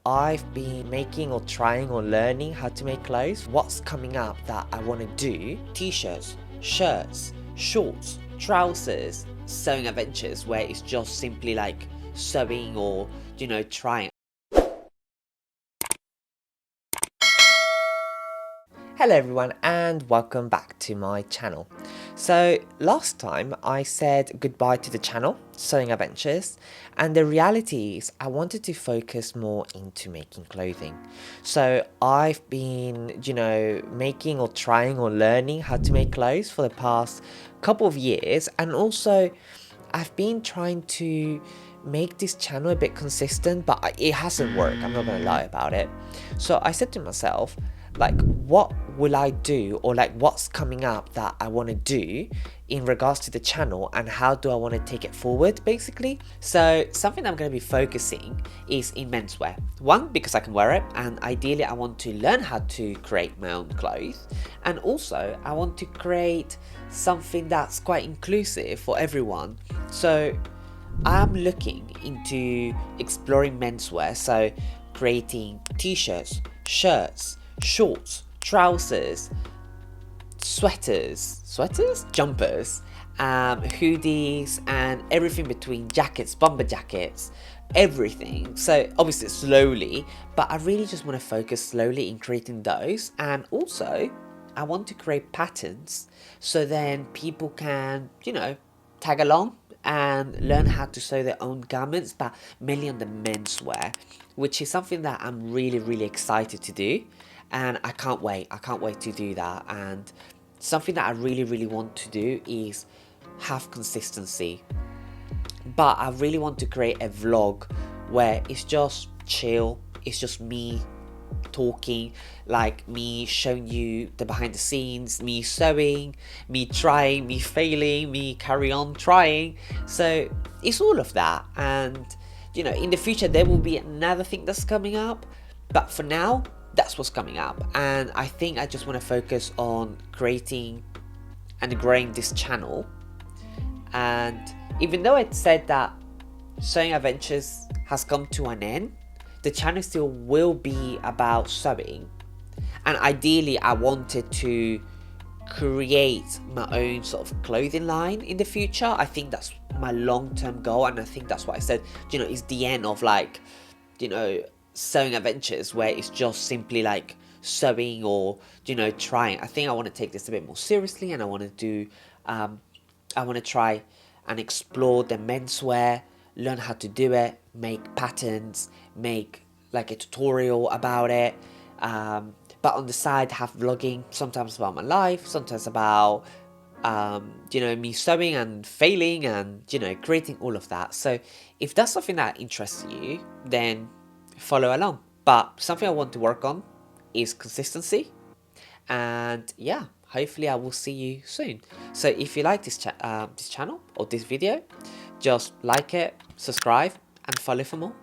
I've been making or trying or learning how to make clothes. What's coming up that I want to do? T-shirts, shirts, shorts, trousers, sewing adventures where it's just simply like sewing or, trying. Hello everyone and welcome back to my channel. So last time I said goodbye to the channel, Sewing Adventures, and the reality is I wanted to focus more into making clothing. So I've been, making or trying or learning how to make clothes for the past couple of years, and also I've been trying to make this channel a bit consistent, but it hasn't worked, I'm not gonna lie about it. So I said to myself, like, what will I do, or like what's coming up that I want to do in regards to the channel, and how do I want to take it forward basically. So something I'm going to be focusing is in menswear. One, because I can wear it, and ideally I want to learn how to create my own clothes, and also I want to create something that's quite inclusive for everyone. So I'm looking into exploring menswear, so creating t-shirts, shirts, shorts, trousers, sweaters, jumpers, hoodies, and everything between, jackets, bomber jackets, everything. So obviously slowly, but I really just want to focus slowly in creating those. And also I want to create patterns so then people can, tag along and learn how to sew their own garments, but mainly on the menswear, which is something that I'm really excited to do. And I can't wait to do that. And something that I really want to do is have consistency, but I really want to create a vlog where it's just chill, it's just me talking, like me showing you the behind the scenes, me sewing, me trying, me failing, me carry on trying. So it's all of that. And in the future there will be another thing that's coming up, but for now that's what's coming up. And I think I just want to focus on creating and growing this channel. And even though it said that Sewing Adventures has come to an end, the channel still will be about sewing. And ideally I wanted to create my own sort of clothing line in the future. I think that's my long-term goal, and I think that's what I said, it's the end of like, Sewing Adventures where it's just simply like sewing or trying. I think I want to take this a bit more seriously, and I want to do I want to try and explore the menswear, learn how to do it, make patterns, make like a tutorial about it, but on the side have vlogging, sometimes about my life, sometimes about me sewing and failing and creating all of that. So if that's something that interests you, then follow along. But something I want to work on is consistency, and yeah, hopefully I will see you soon. So if you like this channel or this video, just like it, subscribe, and follow for more.